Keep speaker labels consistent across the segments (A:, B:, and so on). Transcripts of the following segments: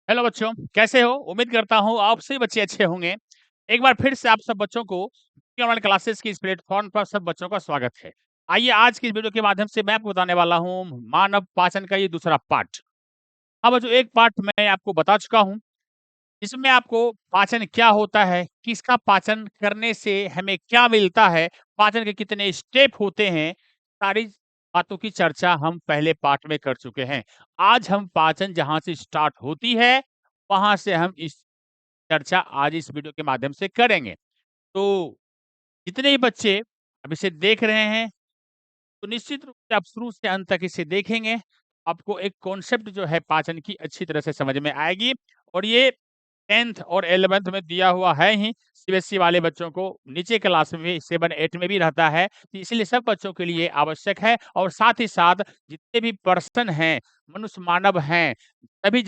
A: Hello बच्चों, कैसे हो? उम्मीद करता हूँ आप सभी बच्चे अच्छे होंगे। एक बार फिर से आप सब बच्चों को ऑनलाइन क्लासेस की इस प्लेटफ़ॉर्म पर सब बच्चों का स्वागत है। आइए आज की इस वीडियो के माध्यम से मैं आपको बताने वाला हूँ मानव पाचन का ये दूसरा पार्ट। अब बच्चों एक पार्ट मैं आपको बता चुका हूँ, इसमें आपको पाचन क्या होता है, किसका पाचन करने से हमें क्या मिलता है, पाचन के कितने स्टेप होते हैं, सारी बातों की चर्चा हम पहले पार्ट में कर चुके हैं। आज हम पाचन जहाँ से स्टार्ट होती है, वहाँ से हम इस चर्चा आज इस वीडियो के माध्यम से करेंगे। तो जितने भी बच्चे अब इसे देख रहे हैं, तो निश्चित रूप से आप शुरू से अंत तक इसे देखेंगे, आपको एक कॉन्सेप्ट जो है पाचन की अच्छी तरह से समझ में आएगी और ये 10th और 11th में दिया हुआ है ही, सीबीएसई वाले बच्चों को नीचे क्लास में भी 7-8 में भी रहता है, तो इसलिए सब बच्चों के लिए आवश्यक है और साथ ही साथ जितने भी पर्सन हैं, मनुष्य मानव हैं, सभी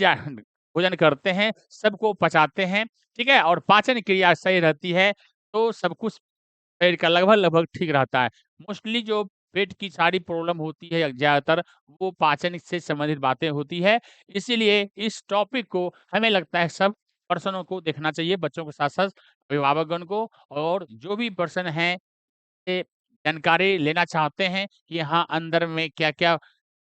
A: भोजन करते हैं, सबको पचाते हैं, ठीक है? और पाचन क्रिया सही रहती है, तो सब कुछ शरीर का लगभग-लगभग ठीक रहता है। मोस्टली जो पेट की सारी प्रॉब्लम होती है ज़्यादातर वो पाचन से संबंधित बातें होती है। इसीलिए इस टॉपिक को हमें लगता है सब पर्सनों को देखना चाहिए, बच्चों के साथ-साथ अभिभावकगण को और जो भी पर्सन हैं, ये जानकारी लेना चाहते हैं कि हाँ, अंदर में क्या-क्या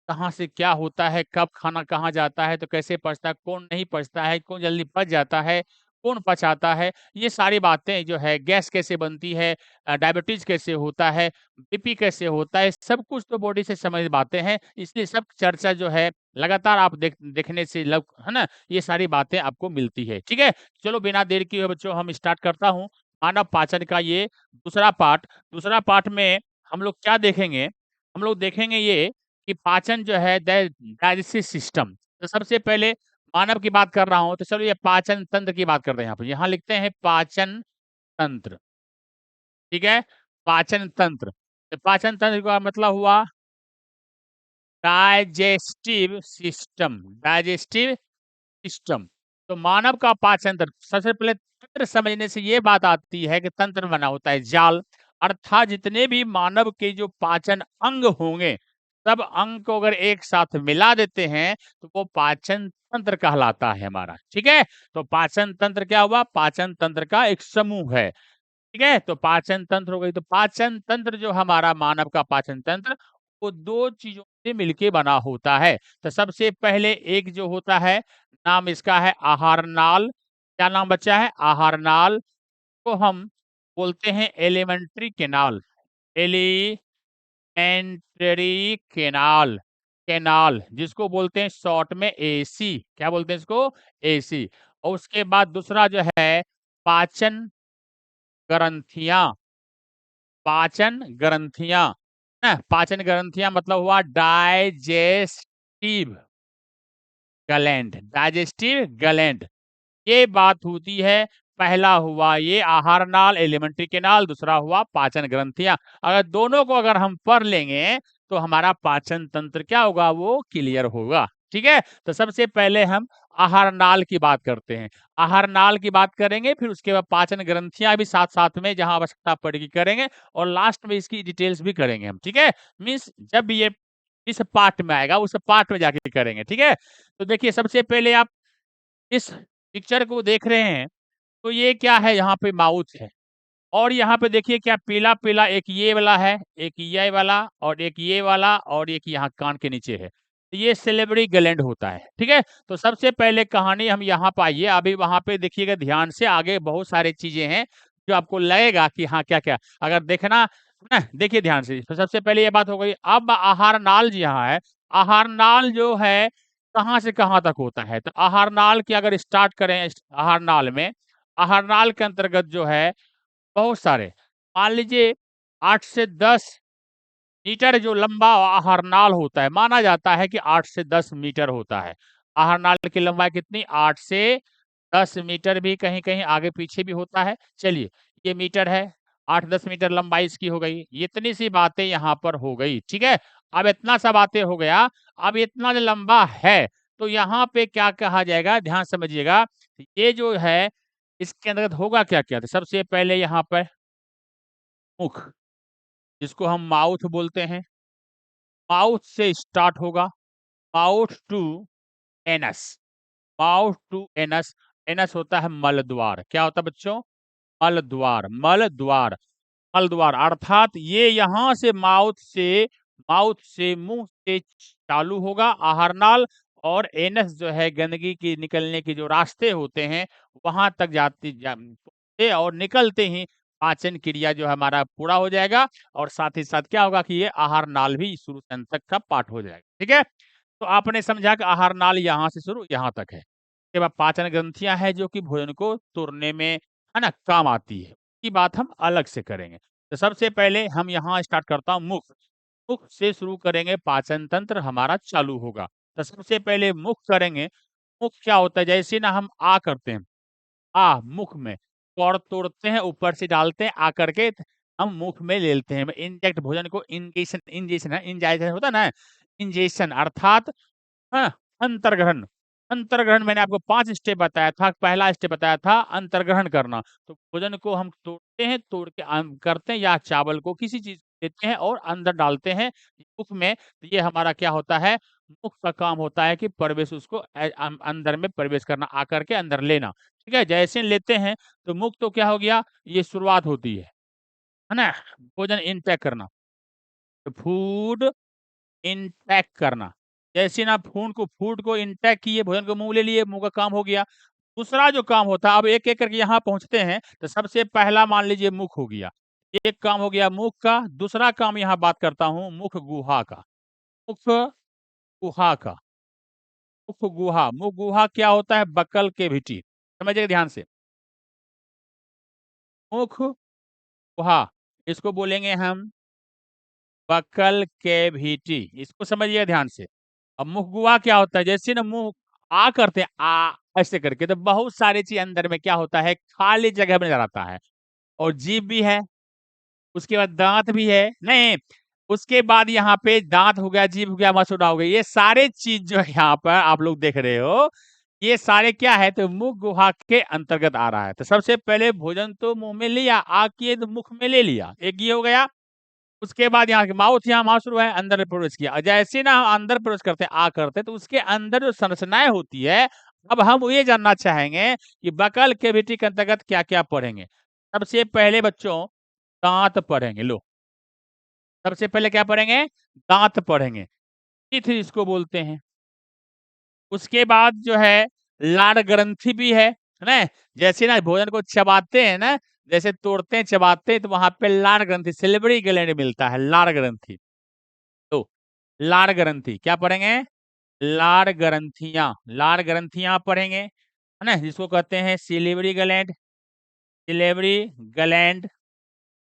A: कहाँ से क्या होता है, कब खाना कहाँ जाता है, तो कैसे पचता है, कौन नहीं पचता है, कौन जल्दी पच जाता है, कौन पचाता है, ये सारी बातें जो है गैस कैसे बनती है, डायबिटीज़ कैसे होता है, बीपी कैसे होता है, सब कुछ तो बॉडी से संबंधित बातें हैं। इसलिए सब चर्चा जो है लगातार आप देखने से लग है ना? ये सारी बातें आपको मिलती है, ठीक है? चलो बिना देर किए बच्चों हम स्टार्ट करता हूँ, मानव पाचन का ये दूसरा पार्ट। दूसरा पार्ट में हम लोग क्या देखेंगे? हम लोग देखेंगे ये कि पाचन जो है डाइजेस्टिव सिस्टम। तो सबसे पहले मानव की बात कर रहा हूँ, तो चलो ये पाचन तंत्र की बात करते हैं यहाँ पे। यहाँ लिखते हैं पाचन तंत्र, ठीक है? पाचन तंत्र। तो पाचन तंत्र का मतलब हुआ डाइजेस्टिव सिस्टम, डाइजेस्टिव सिस्टम। तो मानव का पाचन तंत्र, सबसे पहले तंत्र समझने से ये बात आती है कि तंत्र बना होता है जाल, अर्थात जितने भी मानव के जो पाचन अंग होंगे, सब अंग को अगर एक साथ मिला देते हैं, तो वो पाचन तंत्र कहलाता है हमारा, ठीक है? तो पाचन तंत्र क्या हुआ? पाचन तंत्र का एक समूह है, ठीक है? तो पाचन तंत्र हो गई, तो पाचन तंत्र जो हमारा मानव का पाचन तंत्र, वो 2 चीज़ों से मिलके बना होता है। तो सबसे पहले एक जो होता है, नाम इसका है आहार नाल। क्या नाम बचा है? आहार नाल को हम बोलते हैं alimentary canal, elementary canal, canal जिसको बोलते हैं शॉर्ट में एसी। क्या बोलते हैं इसको? एसी। और उसके बाद दूसरा जो है पाचन ग्रंथियाँ, पाचन ग्रंथियाँ, हैं? पाचन ग्रंथियाँ मतलब हुआ डाइजेस्टिव ग्लैंड, डाइजेस्टिव ग्लैंड। ये बात होती है, पहला हुआ ये आहार नाल, एलिमेंट्री कैनाल, दूसरा हुआ पाचन ग्रंथियाँ। अगर दोनों को अगर हम पढ़ लेंगे, तो हमारा पाचन तंत्र क्या होगा? वो क्लियर होगा, ठीक है? तो सबसे पहले हम आहार नाल की बात करते हैं। आहार नाल की बात करेंगे, फिर उसके बाद पाचन ग्रंथियाँ भी साथ-साथ में जहाँ आवश्यकता पड़ेगी करेंगे और लास्ट में इसकी डिटेल्स भी करेंगे हम, ठीक है? मीन्स जब ये इस पार्ट में आएगा, उस पार्ट में जाके करेंगे, ठीक है? तो देखिए सबसे पहले आप इस पिक्चर को देख रहे हैं, तो ये क्या है? यहाँ पे माउथ है और यहाँ पे देखिए क्या पीला-पीला एक ये वाला है, एक ये वाला और एक ये वाला और एक यहाँ कान के नीचे है। तो ये सिलिवरी ग्लैंड होता है, ठीक है? तो सबसे पहले कहानी हम यहाँ पे आइए, अभी वहाँ पे देखिएगा ध्यान से, आगे बहुत सारी चीज़ें हैं, जो आपको लगेगा कि हाँ, क्या-क्या अगर देखना है ना, देखिए ध्यान से। तो सबसे पहले ये बात हो गई, अब आहार नाल जहाँ है, आहार नाल जो है, कहाँ से कहाँ तक होता है? तो आहार नाल की अगर स्टार्ट करें आहार नाल में, आहार नाल के अंतर्गत जो है बहुत सारे, मान लीजिए 8 से 10 मीटर जो लंबा आहारनाल होता है, माना जाता है कि 8 से 10 मीटर होता है। आहारनाल की लंबाई कितनी? 8 से 10 मीटर भी कहीं-कहीं आगे-पीछे भी होता है। चलिए, ये मीटर है, 8-10 मीटर लंबाई इसकी हो गई। इतनी सी बातें यहाँ पर हो गई, ठीक है? अब इतना सा बातें हो गया, अब इतना जो लंबा है, तो यहाँ पे क्या कहा जाएगा? ध्यान से समझिएगा, ये जो है, इसके अंतर्गत होगा क्या-क्या? तो सबसे पहले यहाँ पर मुख, जिसको हम माउथ बोलते हैं, माउथ से स्टार्ट होगा, mouth to anus, mouth to anus. Anus होता है मल द्वार। क्या होता है बच्चों? मल द्वार, मल द्वार, मल द्वार। अर्थात ये यहाँ से माउथ से मुंह से चालू होगा आहार नाल, और एनस जो है गंदगी की निकलने के जो रास्ते होते हैं वहां तक और निकलते ही पाचन क्रिया जो है हमारा पूरा हो जाएगा, और साथ ही साथ क्या होगा कि ये आहार नाल भी शुरू से अंत तक का पार्ट हो जाएगा। ठीक है, तो आपने समझा कि आहार नाल यहाँ से शुरू यहाँ तक है। उसके बाद पाचन ग्रंथियां हैं जो कि भोजन को तोड़ने में है ना काम आती है, की बात हम अलग से करेंगे। तो सबसे पहले हम यहाँ स्टार्ट करता हूँ मुख। मुख से शुरू करेंगे, पाचन तंत्र हमारा चालू होगा। तो सबसे पहले मुख करेंगे। मुख क्या होता है? जैसे ना हम आ करते हैं, आ मुख में कौड़ तोड़ते हैं, ऊपर से डालते हैं, आ करके हम मुख में ले लेते हैं। इंजेक्ट भोजन को इंजेक्शन इंजेक्शन है, इंजेक्शन होता है ना, इंजेक्शन अर्थात हाँ, अंतर्ग्रहण। अंतर्ग्रहण मैंने आपको 5 स्टेप बताया था। पहला स्टेप बताया था अंतर्ग्रहण करना। तो भोजन को हम तोड़ते हैं, तोड़ के करते हैं, या चावल को किसी चीज़ देते हैं और अंदर डालते हैं मुख में। तो ये हमारा क्या होता है? मुख का काम होता है कि प्रवेश उसको अंदर में प्रवेश करना, आकर के अंदर लेना। ठीक है? जैसे लेते हैं तो मुख तो क्या हो गया? ये शुरुआत होती है ना? भोजन इनटेक करना। तो फूड इनटेक करना। जैसे ना फूड को इंटेक किए, भोजन को मुँह ले लिए, मुँह का काम हो गया। दूसरा जो काम होता है, अब एक-एक करके यहाँ पहुँचते हैं, तो सबसे पहला मान लीजिए मुख हो गया। एक काम हो गया मुख का, दूसरा काम यहाँ बात करता हूँ मुख गुहा का। मुख गुहा का, मुख गुहा। मुख गुहा क्या होता है? Buccal cavity. समझिएगा ध्यान से। मुख गुहा, इसको बोलेंगे हम बक्कल कैविटी। इसको समझिएगा ध्यान से। अब मुख गुहा क्या होता है? जैसे ना मुंह आ करते हैं, आ ऐसे करके, तो बहुत सारी चीज अंदर में क्या होता है? खाली जगह में नजर आता है। और जीभ भी है, उसके बाद दांत भी है, नहीं, उसके बाद यहाँ पे दांत हो गया, जीभ हो गया, मसूड़ा हो गया। ये सारे चीज जो है यहाँ पर आप लोग देख रहे हो, ये सारे क्या है? तो मुख गुहा के अंतर्गत आ रहा है। तो सबसे पहले भोजन तो मुंह में लिया, आ किए तो मुख में ले लिया, एक ये हो गया। उसके बाद यहाँ शुरू है, अंदर प्रवेश किया। जैसे ना हम अंदर प्रवेश करते हैं, आ करते हैं, तो उसके अंदर जो संरचनाएं होती है, अब हम ये जानना चाहेंगे कि बकल कैविटी के अंतर्गत क्या-क्या पढ़ेंगे। सबसे पहले बच्चों दांत पढ़ेंगे। लो, सबसे पहले क्या पढ़ेंगे? दांत पढ़ेंगे। टीथ इसको बोलते हैं। उसके बाद जो है लार ग्रंथि भी है ना? जैसे ना भोजन को चबाते हैं ना, जैसे तोड़ते हैं, चबाते हैं, तो वहां पे लार ग्रंथि, सिलिवरी ग्लैंड मिलता है, लार ग्रंथि। तो लार ग्रंथि क्या पढ़ेंगे? लार ग्रंथियां, लार ग्रंथियां पढ़ेंगे, है ना? जिसको कहते हैं सिलिवरी ग्लैंड, सिलिवरी ग्लैंड।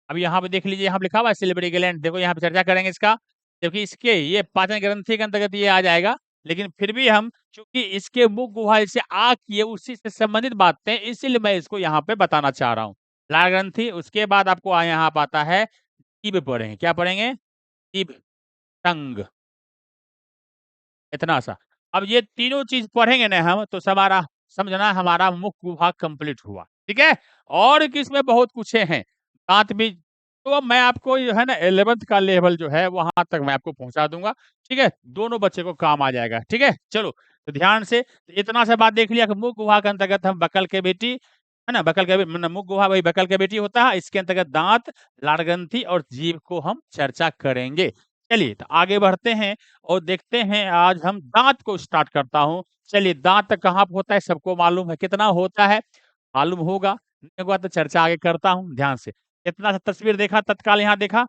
A: अब यहाँ पे देख लीजिए, यहाँ पे लिखा हुआ है सिलिवरी ग्लैंड। देखो यहाँ पे चर्चा करेंगे इसका, क्योंकि इसके ये पाचन ग्रंथि के अंतर्गत ये आ जाएगा। लेकिन फिर भी हम चूंकि इसके मुख गुहा से आ किए उसी से संबंधित बातें, इसीलिए मैं इसको यहाँ पे बताना चाह रहा हूँ। लार ग्रंथि, उसके बाद आपको यहाँ पे आता है जीभ पढ़ेंगे। क्या पढ़ेंगे? जीभ, टंग, इतना सा। अब ये तीनों चीज पढ़ेंगे ना हम, तो हमारा समझना हमारा मुख विभाग कंप्लीट हुआ। ठीक है, और किसमें बहुत कुछ है, दांत भी। तो अब मैं आपको जो है ना 11th का लेवल जो है वहां तक मैं आपको पहुंचा दूंगा। ठीक है, दोनों बच्चे को काम आ जाएगा। ठीक है, चलो तो ध्यान से इतना सा बात देख लिया कि मुख विभाग के अंतर्गत हम बकल के बेटी, है ना, बकल के मुख गुहा वही बकल के बेटी होता है। इसके अंतर्गत दांत, लार ग्रंथि और जीभ को हम चर्चा करेंगे। चलिए तो आगे बढ़ते हैं और देखते हैं। आज हम दांत को स्टार्ट करता हूँ। चलिए, दांत कहाँ पे होता है सबको मालूम है, कितना होता है मालूम होगा, नहीं होगा तो चर्चा आगे करता हूँ ध्यान से। इतना सा तस्वीर देखा, तत्काल यहाँ देखा,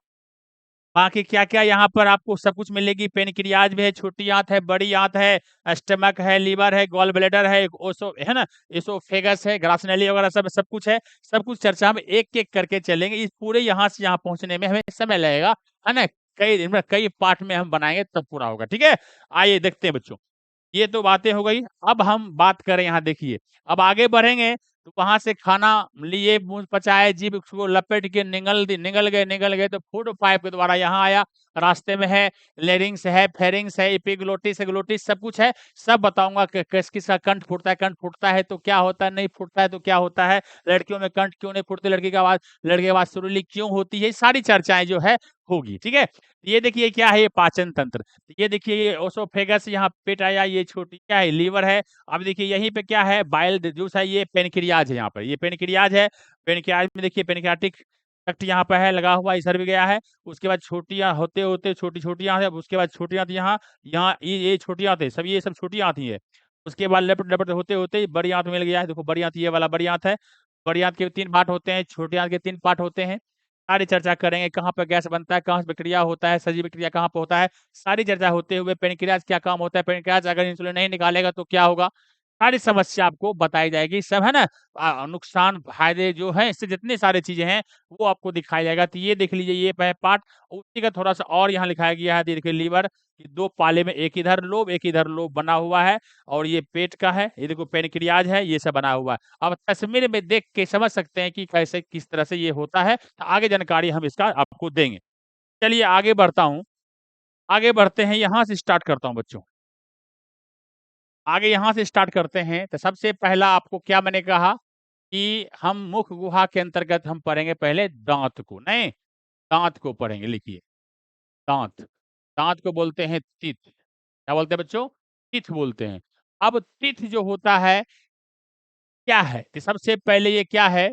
A: बाकी क्या-क्या यहाँ पर आपको सब कुछ मिलेगी। पेनक्रियाज भी है, छोटी आंत है, बड़ी आंत है, स्टमक है, लीवर है, गॉल ब्लैडर है, ओसो है ना, एसोफेगस है, ग्रासनली वगैरह सब कुछ है। सब कुछ चर्चा हम एक-एक करके चलेंगे। इस पूरे यहाँ से यहाँ पहुँचने में हमें समय लगेगा, है ना? कई दिन में कई पार्ट में हम बनाएँगे तब पूरा होगा। ठीक है? आइए देखते हैं बच्चों। ये तो बातें हो गई। अब हम बात करें, यहाँ देखिए, अब आगे बढ़ेंगे तो वहां से खाना लिए, मुंह पचाए, जीभ उसको लपेट के निगल गए तो फूड पाइप के द्वारा यहाँ आया। रास्ते में है लेरिंग्स है, फेरिंग्स है, एपिग्लोटिस, ग्लोटिस, सब कुछ है। सब बताऊंगा कि किस किसका कंठ फूटता है, कंठ फूटता है तो क्या होता है, नहीं फूटता है तो क्या होता है, लड़कियों में कंठ क्यों नहीं फूटते, लड़की की आवाज सुरीली क्यों होती है, सारी चर्चाएं जो है होगी, ठीक है? ये देखिए क्या है, ये पाचन तंत्र। ये देखिए ये ओसोफेगस, यहाँ पेट आया, ये छोटी क्या है, लीवर है। अब देखिए यहीं पे क्या है, बाइल जूस है, ये पेनक्रियाज है यहाँ पर, ये पेनक्रियाज है। पेनक्रियाज में देखिए पेनक्रियाटिक डक्ट यहाँ पे है लगा हुआ, इधर भी गया है। उसके बाद छोटियाँ होते-होते छोटी-छोटियाँ है, उसके बाद छोटियाँ आती यहाँ, यहाँ ये छोटियाँ आती है, सब ये सब छोटियाँ आती हैं। उसके बाद लपट-लपट होते-होते बड़ी आँत मिल गया है, देखो बड़ी आँत, ये वाला बड़ी आँत है। बड़ी आँत के 3 पार्ट होते हैं, छोटी आँत के 3 पार्ट होते हैं। सारी चर्चा करेंगे, कहाँ पे गैस बनता है, कहाँ से बैक्टीरिया होता है, सजीव बैक्टीरिया कहाँ पे होता है, सारी चर्चा होते हुए पेनक्रियाज क्या काम होता है, पेनक्रियाज अगर इंसुलिन नहीं निकालेगा तो क्या होगा? सारी समस्या आपको बताई जाएगी, सब है ना? नुकसान, फायदे जो हैं, इससे जितनी सारी चीज़ें हैं, वो आपको दिखाया जाएगा। तो ये देख लीजिए, ये पार्ट, उसी का थोड़ा-सा और यहाँ लिखाया गया है, देखिए लीवर, ये 2 पाले में एक इधर लोब बना हुआ है, और ये पेट का है, ये देखो पेनक्रियाज है, ये सब बना हुआ है। अब तस्वीर में देख के समझ सकते हैं कि कैसे, किस तरह से ये होता है, तो आगे जानकारी हम इसका आपको देंगे। चलिए आगे बढ़ता हूँ, आगे बढ़ते हैं, यहाँ से स्टार्ट करता हूँ बच्चों। आगे यहाँ से स्टार्ट करते हैं, तो सबसे पहला आपको क्या मैंने कहा कि हम मुख गुहा के अंतर्गत हम पढ़ेंगे पहले दाँत को, नहीं? दाँत को पढ़ेंगे, लिखिए, दाँत। दाँत को बोलते हैं टीथ। क्या बोलते हैं बच्चों? टीथ बोलते हैं। अब टीथ जो होता है, क्या है? कि सबसे पहले ये क्या है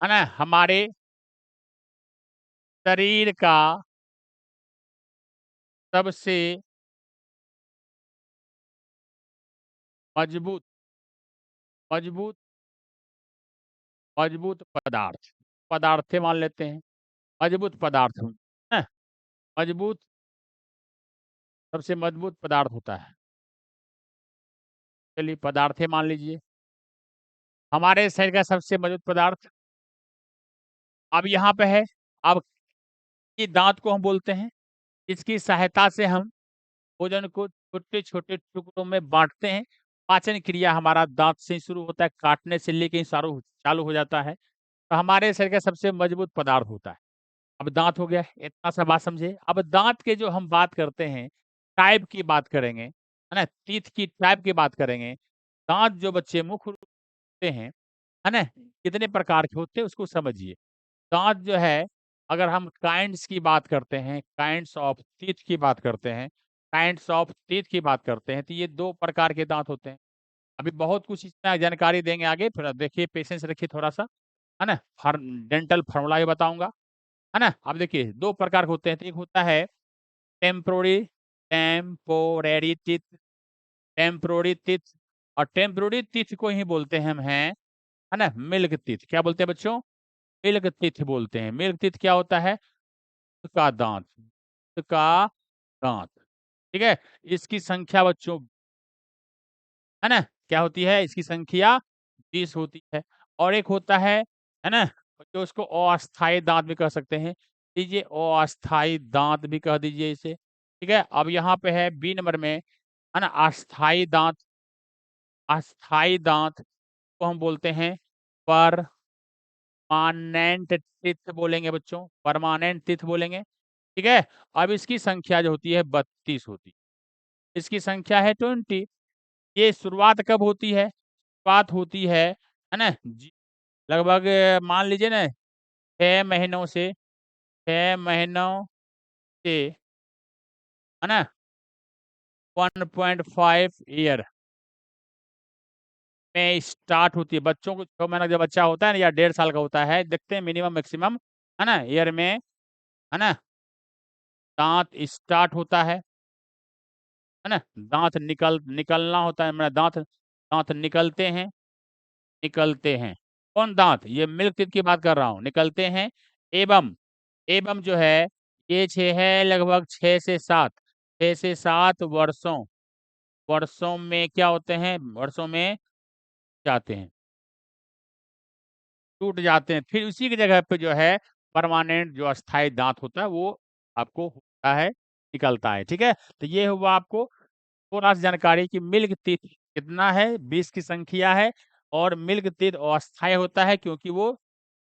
A: ना? हमारे शरीर का सबसे मजबूत मजबूत मजबूत पदार्थ, पदार्थे मान लेते हैं, मजबूत पदार्थ हैं, मजबूत, सबसे मजबूत पदार्थ होता है। चलिए पदार्थे मान लीजिए। हमारे शरीर का सबसे मजबूत पदार्थ अब यहाँ पे है। अब ये दाँत को हम बोलते हैं, इसकी सहायता से हम भोजन को छोटे-छोटे टुकड़ों में बाँटते हैं। पाचन क्रिया हमारा दाँत से शुरू होता है, काटने से लेके चालू चालू हो जाता है। तो हमारे शरीर का सबसे मजबूत पदार्थ होता है। अब दाँत हो गया, इतना सा बात समझे। अब दाँत के जो हम बात करते हैं, टाइप की बात करेंगे, है ना? टीथ की टाइप की बात करेंगे। दाँत जो बच्चे मुख्य रूप से हैं, है ना? कितने प्रकार के होते हैं उसको समझिए। दाँत जो है, अगर हम काइंड्स की बात करते हैं, काइंड्स ऑफ टीथ की बात करते हैं, काइंड्स ऑफ टीथ की बात करते हैं, तो ये 2 प्रकार के दाँत होते हैं। अभी बहुत कुछ इसमें जानकारी देंगे आगे, थोड़ा देखिए, पेशेंस रखिए थोड़ा-सा, है ना? डेंटल फ़ॉर्मूला भी बताऊँगा, है ना? अब देखिए 2 प्रकार के होते हैं, तो एक होता है temporary temporary teeth, temporary teeth, और टेम्पोररी टीथ को ही बोलते हैं हम है ना? Milk teeth. क्या बोलते हैं बच्चों? मिल्क टीथ बोलते हैं। मिल्क टीथ क्या होता है? का दाँत, का दाँत, ठीक है? इसकी संख्या बच्चों, है ना? क्या होती है? इसकी संख्या 20 होती है। और एक होता है ना? जो उसको अस्थायी दाँत भी कह सकते हैं। लीजिए अस्थायी दाँत भी कह दीजिए इसे, ठीक है? अब यहाँ पे है बी नंबर में, है ना? अस्थायी दाँत, अस्थायी दाँत को हम बोलते हैं परमानेंट टीथ बोलेंगे बच्चों, परमानेंट टीथ बोलेंगे, ठीक है? अब इसकी संख्या जो होती है 32 होती है। इसकी संख्या है 20। ये शुरुआत कब होती है? शुरुआत होती है ना? लगभग मान लीजिए ना 6 महीनों से, 6 महीनों से, है ना? 1.5 ईयर में स्टार्ट होती है। बच्चों को 6 महीना जब बच्चा होता है ना, या 1.5 साल का होता है, देखते हैं मिनिमम मैक्सिमम, है ना? ईयर में, है ना? दाँत स्टार्ट होता है ना? दाँत निकलना होता है, मतलब दाँत दाँत निकलते हैं। कौन दाँत? ये मिल्क टीथ की बात कर रहा हूँ, निकलते हैं। एवं एवं जो है, ये 6 है, लगभग 6 से 7, 6 से 7 वर्षों वर्षों में क्या होते हैं? वर्षों में जाते हैं, टूट जाते हैं। फिर उसी की जगह पे जो है परमानेंट जो अस्थायी दाँत होता है, वो आपको होता है, निकलता है, ठीक है? तो ये हुआ आपको थोड़ा-सा जानकारी कि मिल्क टीथ कितना है, 20 की संख्या है, और मिल्क टीथ अस्थायी होता है क्योंकि वो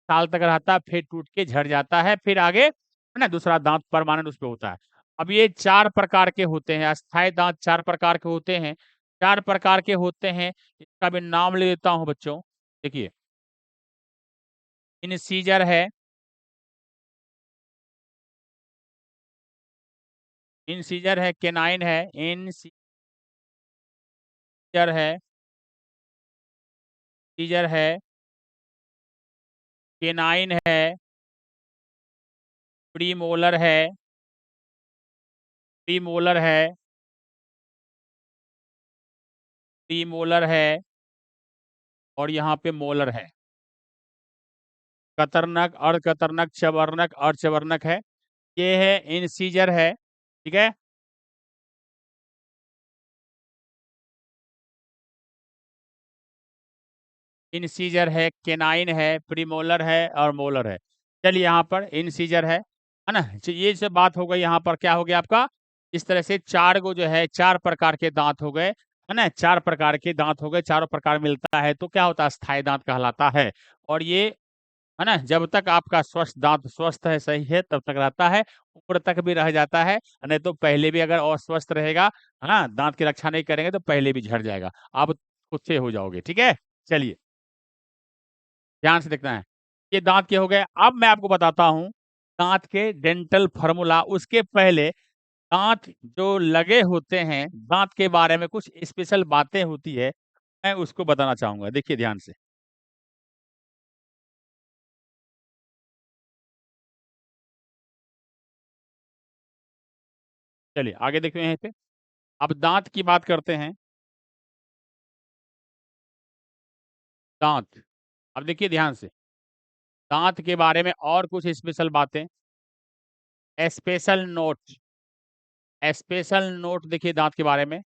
A: साल तक रहता है, फिर टूट के झड़ जाता है, फिर आगे, है ना? दूसरा दाँत परमानेंट उसपे होता है। अब ये 4 प्रकार के होते हैं, अस्थायी दाँत 4 प्रकार के होते हैं, 4 प्रकार के होते हैं। इसका भी नाम ले देता हूँ बच्चों, देखिए, इंसिजर है, इंसीजर है, केनाइन है, इंसीजर है, सीजर है, केनाइन है, प्रीमोलर है, प्रीमोलर है, प्रीमोलर है और यहाँ पे मोलर है। कतरनक, अर्धकतरनक, चवर्णक, अर्धचवर्णक है। ये है इंसीजर है, ठीक है। इंसीजर है, केनाइन है, प्रीमोलर है और मोलर है। चलिए यहाँ पर इंसीजर है ना। ये सब बात हो गई। यहाँ पर क्या हो गया आपका, इस तरह से चार को जो है 4 प्रकार के दांत हो गए, है ना। 4 प्रकार के दांत हो गए, चारों प्रकार मिलता है तो क्या होता है, स्थायी दांत कहलाता है। और ये, है ना, जब तक आपका स्वस्थ दांत स्वस्थ है, सही है, तब तक रहता है, ऊपर तक भी रह जाता है। नहीं तो पहले भी अगर अस्वस्थ रहेगा, है ना, दांत की रक्षा नहीं करेंगे तो पहले भी झड़ जाएगा, आप खुद से हो जाओगे, ठीक है। चलिए ध्यान से देखना है। ये दांत के हो गए। अब मैं आपको बताता हूं दांत के डेंटल फार्मूला। उसके पहले दांत जो लगे होते हैं, दांत के बारे में कुछ स्पेशल बातें होती है, मैं उसको बताना चाहूंगा। देखिए ध्यान से। चलिए आगे देखते हैं। यहाँ पे अब दांत की बात करते हैं। दांत, अब देखिए ध्यान से, दांत के बारे में और कुछ स्पेशल बातें। स्पेशल नोट, स्पेशल नोट देखिए दांत के बारे में।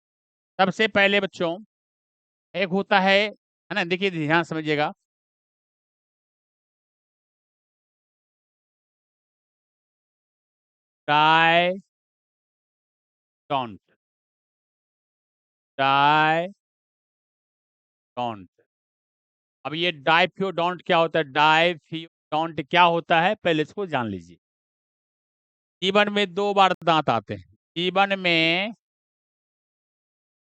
A: सबसे पहले बच्चों, एक होता है ना, देखिए ध्यान समझिएगा। डायडोंट, डायडोंट। अब ये डाइफ्योडोंट क्या होता है, डाइफ्योडोंट क्या होता है, पहले इसको जान लीजिए। जीवन में 2 बार दांत आते हैं। जीवन में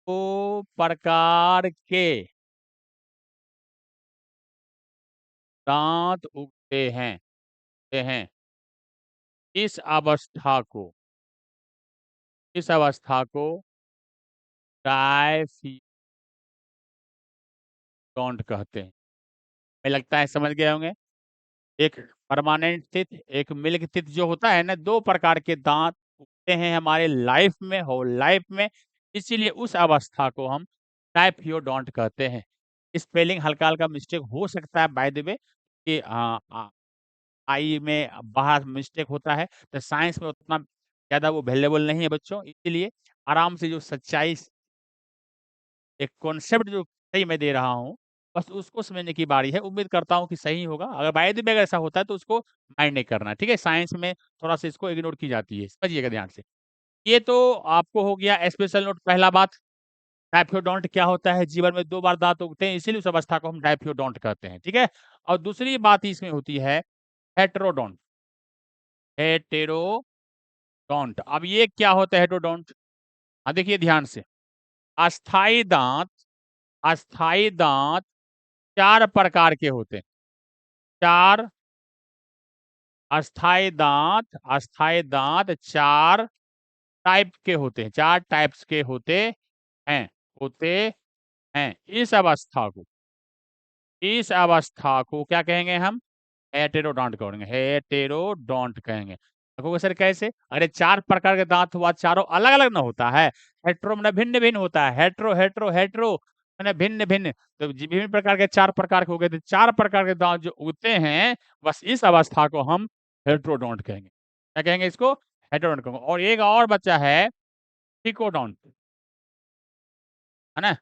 A: 2 प्रकार के दांत उगते हैं, ते हैं। इस अवस्था को, इस अवस्था को डाइफ्योडोंट कहते हैं। हमें लगता है समझ गए होंगे। एक परमानेंट टिथ, एक मिल्क टिथ जो होता है ना, 2 प्रकार के दांत उगते हैं हमारे लाइफ में, होल लाइफ में। इसीलिए उस अवस्था को हम डाइफ्योडोंट कहते हैं। स्पेलिंग हल्का-हल्का मिस्टेक हो सकता है बाय द वे, कि आई में बाहर मिस्टेक होता है, तो साइंस में उतना ज़्यादा वो वैल्यूएबल नहीं है बच्चों। इसीलिए आराम से जो सच्चाई, एक कॉन्सेप्ट जो सही मैं दे रहा हूँ, बस उसको समझने की बारी है। उम्मीद करता हूँ कि सही होगा। अगर बाय द वे अगर ऐसा होता है तो उसको माइंड नहीं करना, ठीक है? साइंस में थोड़ा-सा इसको इग्नोर की जाती है, समझिएगा ध्यान से। ये तो आपको हो गया स्पेशल नोट, पहला बात। डाइप्योडोंट क्या होता है, जीवन में 2 बार दाँत उगते हैं, इसीलिए उस अवस्था को हम डाइप्योडोंट कहते हैं, ठीक है? और दूसरी बात इसमें होती है हेटेरोडोंट, हेटेरोडोंट। अब ये क्या होता है हेटेरोडोंट? देखिए ध्यान से। अस्थायी दाँत, अस्थायी दाँत 4 प्रकार के होते हैं। 4 अस्थायी दाँत 4 टाइप के होते हैं, 4 टाइप्स के हैं, होते हैं। इस अवस्था को क्या कहेंगे हम? हेटेरोडोंट कहेंगे, हेटेरोडोंट कहेंगे। देखोगे सर कैसे? अरे 4 प्रकार के दाँत हुआ, चारों अलग-अलग ना होता है। हेटेरो माने भिन्न-भिन्न होता है। हेटेरो, हेटेरो, हेटेरो माने भिन्न-भिन्न। तो विभिन्न प्रकार के 4 प्रकार के हो गए, तो 4 प्रकार के दाँत जो उगते हैं, बस इस अवस्था को हम हेटेरोडोंट कहेंगे। क्या कहेंगे इसको? हेटेरोडोंट कहेंगे। और एक और बचा है ट्रिकोडोंट, है ना?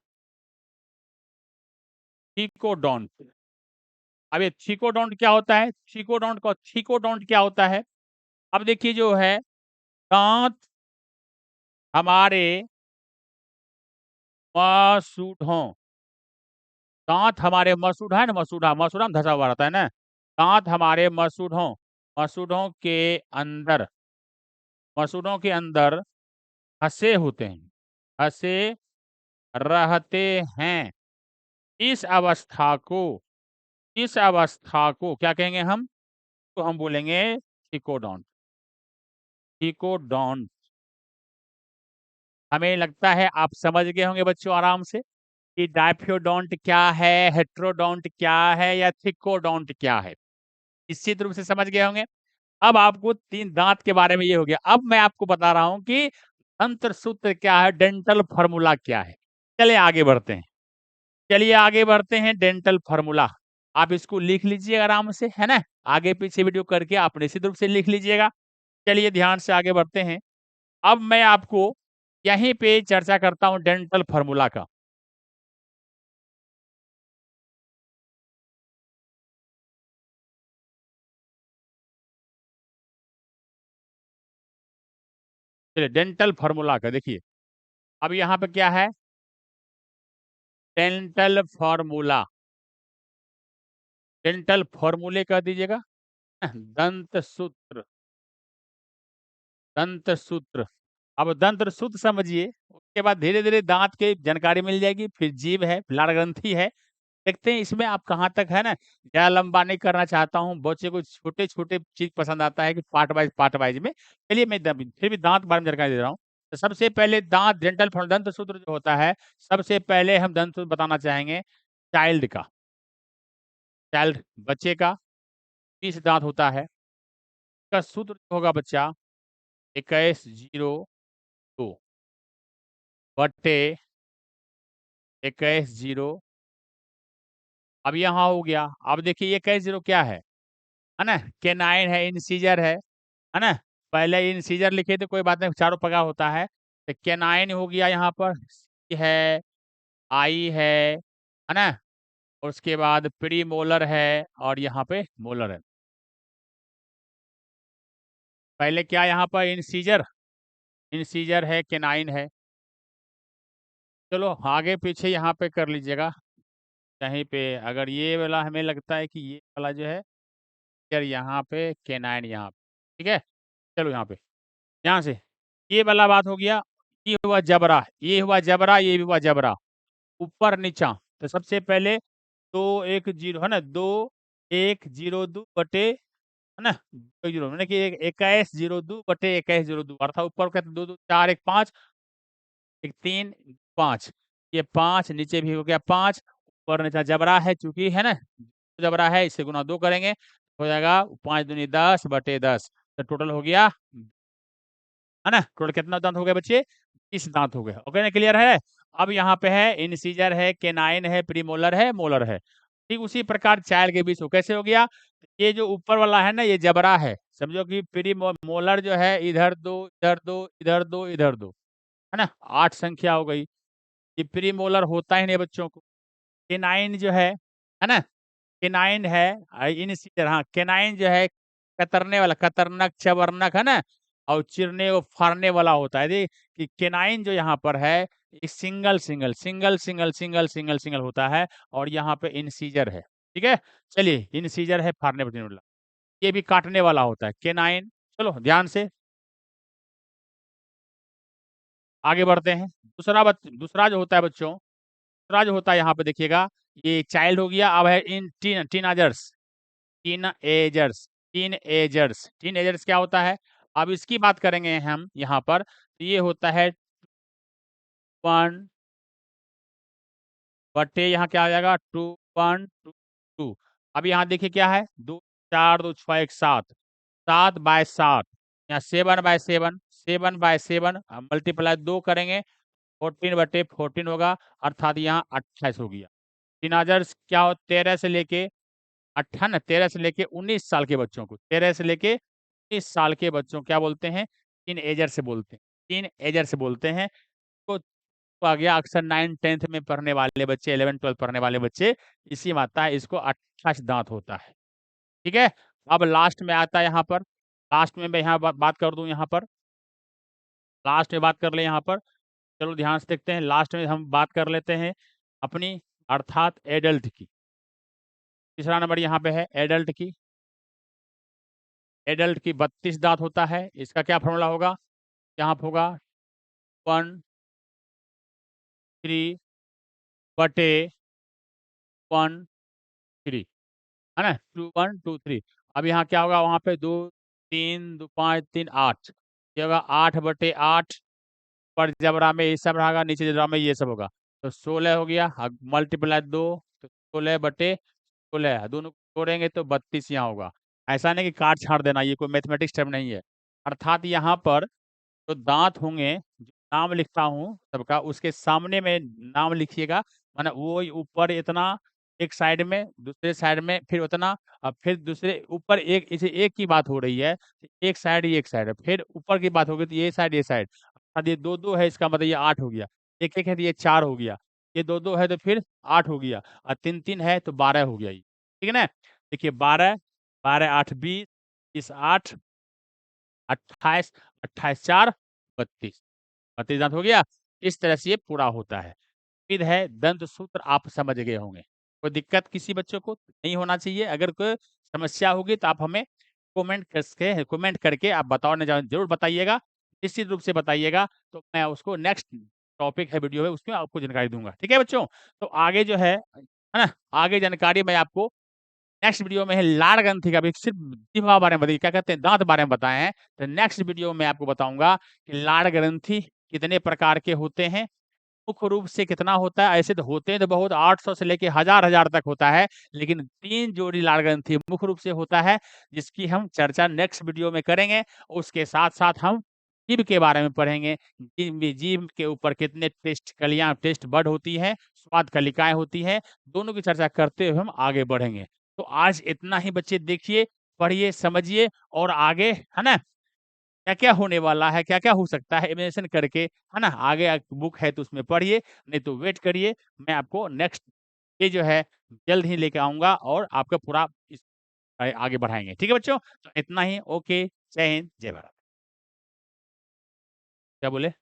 A: ट्रिकोडोंट। अब ये ट्रिकोडोंट क्या होता है? ट्रिकोडोंट क्या होता है? अब देखिए जो है, दाँत हमारे मसूढ़ों, दाँत हमारे मसूढ़ा है ना, मसूढ़ा, मसूढ़ा में धँसा हुआ रहता है ना? दाँत हमारे मसूढ़ों के अंदर, मसूढ़ों के अंदर फँसे होते हैं, फँसे रहते हैं। इस अवस्था को, क्या कहेंगे हम? तो हम बोलेंगे ट्रिकोडोंट, ट्रिकोडोंट। हमें लगता है आप समझ गए होंगे बच्चों आराम से कि डायप्योडोंट क्या है, हेट्रोडोंट क्या है या थिकोडोंट क्या है। निश्चित रूप से समझ गए होंगे। अब आपको 3 दाँत के बारे में ये हो गया। अब मैं आपको बता रहा हूँ कि तंत्र सूत्र क्या है, डेंटल फ़ॉर्मूला क्या है। चलिए आगे बढ़ते हैं। चलिए आगे बढ़ते हैं डेंटल फ़ॉर्मूला। आप इसको लिख लीजिए आराम से, है ना? आगे-पीछे वीडियो करके आप निश्चित रूप से लिख लीजिएगा। चलिए ध्यान से आगे बढ़ते हैं। अब मैं आपको यहीं पे चर्चा करता हूँ डेंटल फ़ॉर्मूला का। चलिए डेंटल फ़ॉर्मूला का देखिए। अब यहाँ पे क्या है? Dental formula. डेंटल फ़ॉर्मूले कह दीजिएगा। दंत सूत्र, दंत सूत्र। अब दंत सूत्र समझिए, उसके बाद धीरे-धीरे दाँत की जानकारी मिल जाएगी, फिर जीभ है, लार ग्रंथि है। देखते हैं इसमें आप कहाँ तक है ना, ज़्यादा लंबा नहीं करना चाहता हूँ, बच्चे को छोटे-छोटे चीज़ पसंद आता है कि पार्ट वाइज़ में। चलिए मैं द फिर भी दाँत के बारे में जानकारी दे रहा हूँ। तो सबसे पहले दाँत डेंटल दंत सूत्र जो होता है, सबसे पहले हम दंत सूत्र बताना चाहेंगे चाइल्ड का। चाइल्ड बच्चे का 30 दाँत होता है। इसका सूत्र होगा बच्चा 2102 बट्टे 21 अब यहाँ हो गया। अब देखिए ये कैस 0 क्या है ना? कैनाइन है, इंसीजर है ना? पहले इंसीजर लिखे थे कोई बात नहीं, चारों पका होता है। तो कैनाइन हो गया यहाँ पर, सी है, आई है ना? और उसके बाद प्रीमोलर है और यहाँ पे मोलर है। पहले क्या यहाँ पर इंसीजर, इंसीजर है, कैनाइन है। चलो आगे पीछे यहाँ पे कर लीजिएगा, कहीं पे अगर ये वाला हमें लगता है कि ये वाला जो है, फिर यहाँ पे कैनाइन यहाँ पे, ठीक है? चलो यहाँ पे। यहाँ से ये वाला बात हो गया, ये हुआ जबरा, ये हुआ जबरा, ये भी हुआ जबरा, ऊपर नीचा। तो सबसे पहले 2 1 0 है ना, 2 1 0 2 बटे है ना, 2 0 माने कि 21 02 बटे 21 02 अर्थात ऊपर का 2 2 4 1 5 1 3 5 ये 5 नीचे भी हो गया 5 ऊपर नीचा जबरा है चूंकि है ना, जबरा है इसे गुना 2 करेंगे हो जाएगा 5 दूनी 10 बटे 10 तो टोटल हो गया है ना? टोटल कितना दाँत हो गए बच्चे? 30 दाँत हो गए। ओके ना, क्लियर है? अब यहाँ पे है इंसिजर है, कैनाइन है, प्रीमोलर है, मोलर है। ठीक उसी प्रकार चाइल्ड के बीच हो कैसे हो गया? ये जो ऊपर वाला है ना ये जबड़ा है। समझो कि मोलर जो है इधर 2, इधर 2, इधर 2, इधर 2, है ना? 8 संख्या हो गई। ये प्रीमोलर होता ही नहीं बच्चों को। कैनाइन जो है ना? कैनाइन है इंसिजर हाँ, कैनाइन जो है कतरने वाला, कतरनक, चबरनक है ना? और चिरने और फाड़ने वाला होता है। कि कैनाइन जो यहाँ पर है, ये सिंगल होता है और यहाँ पे इंसिजर है। ठीक है? चलिए इंसिजर है फाड़ने वाला। ये भी काटने वाला होता है, कैनाइन। चलो ध्यान से आगे बढ़ते हैं। दूसरा जो होता है बच्चों, दूसरा जो होता है यहाँ पे देखिएगा, ये चाइल्ड हो गया, अब है इन टीनेजर्स। टीनएजर्स टीनएजर्स टीनएजर्स क्या होता है? अब इसकी बात करेंगे हम यहाँ पर, तो ये होता है 1 बटे यहाँ क्या आ जाएगा 2 1 2 2 अब यहाँ देखिए क्या है 2 4 2 6 1 7 7 बाय 7 यहाँ 7 बाय 7 7 बाय 7 मल्टीप्लाई 2 करेंगे 14 बटे 14 होगा अर्थात यहाँ 28 हो गया। टीनेजर्स क्या हो 13 से लेके 13 से लेके 19 साल के बच्चों को 13 से लेके 19 साल के बच्चों क्या बोलते हैं? टीनएजर से बोलते हैं। टीनएजर से बोलते हैं। तो आ गया अक्सर 9th-10th में पढ़ने वाले बच्चे 11th-12th पढ़ने वाले बच्चे इसी में आता है इसको 28 दाँत होता है। ठीक है? अब लास्ट में आता है यहाँ पर, लास्ट में मैं यहाँ बात कर दूँ यहाँ पर, लास्ट में बात कर लें यहाँ पर। चलो ध्यान से देखते हैं लास्ट में हम बात कर लेते हैं अपनी अर्थात एडल्ट की। तीसरा नंबर यहाँ पे है एडल्ट की। एडल्ट की 32 दाँत होता है। इसका क्या फ़ॉर्मूला होगा? यहाँ पे होगा 1 3 बटे 1 3 है ना? 2 1 2 3 अब यहाँ क्या होगा वहाँ पे 2 3 2 5 3 8 ये होगा 8 बटे 8 ऊपर जबरा में ये सब रहेगा, नीचे जबरा में ये सब होगा। तो 16 हो गया, मल्टीप्लाई 2 तो 16/16 दोनों को जोड़ेंगे तो 32 यहाँ होगा। ऐसा नहीं कि काट छाट देना, ये कोई मैथमेटिक्स टर्म नहीं है। अर्थात यहाँ पर जो दांत होंगे, जो नाम लिखता हूँ सबका, उसके सामने में नाम लिखिएगा, माने वो ऊपर इतना, एक साइड में, दूसरे साइड में फिर उतना, अब फिर दूसरे ऊपर एक, इसे एक की बात हो रही है, एक साइड ये एक साइड, फिर ऊपर की बात होगी तो ये साइड ये साइड। अर्थात ये 2-2 है, इसका मतलब ये 8 हो गया। 1-1 है तो ये 4 हो गया। ये 2-2 है तो फिर 8 हो गया, और 3-3 है तो 12 हो गया ये। ठीक है ना? देखिए 12, 12 8 20, 20 8, 28, 28 4, 32। 32 दांत हो गया। इस तरह से ये पूरा होता है। उम्मीद है दंत सूत्र आप समझ गए होंगे। कोई दिक्कत किसी बच्चों को नहीं होना चाहिए। अगर कोई समस्या होगी तो आप हमें कमेंट करके आप बताओ, ना ज़रूर बताइएगा। निश्चित रूप से बताइएगा, तो मैं उसको नेक्स्ट टॉपिक है वीडियो है, उसमें आपको जानकारी दूँगा। ठीक है बच्चों? तो आगे जो है ना? आगे जानकारी मैं आपको नेक्स्ट वीडियो में है लाड़ ग्रंथि का भी, सिर्फ जीभ बारे में बताइए, क्या कहते हैं, दाँत बारे में बताए हैं। तो नेक्स्ट वीडियो में आपको बताऊँगा कि लाड़ ग्रंथि कितने प्रकार के होते हैं, मुख्य रूप से कितना होता है। ऐसे तो होते हैं तो बहुत 800 से लेके हज़ार-हज़ार तक होता है, लेकिन 3 जोड़ी लाड़ ग्रंथि मुख्य रूप से होता है, जिसकी हम चर्चा नेक्स्ट वीडियो में करेंगे। उसके साथ-साथ हम जीभ के बारे में पढ़ेंगे। जीभ के ऊपर कितने टेस्ट कलियाँ, टेस्ट बड होती हैं, स्वाद कलिकाएँ होती हैं, दोनों की चर्चा करते हुए हम आगे बढ़ेंगे। तो आज इतना ही बच्चे, देखिए, पढ़िए, समझिए और आगे, है ना? क्या-क्या होने वाला है, क्या-क्या हो सकता है, इमेजिनेशन करके, है ना? आगे बुक है तो उसमें पढ़िए, नहीं तो वेट करिए। मैं आपको नेक्स्ट ये जो है जल्द ही लेके आऊँगा और आपका पूरा इस आगे बढ़ाएँगे। ठीक है बच्चों? तो इतना ही, ओके, जय हिंद, जय भारत। क्या बोले?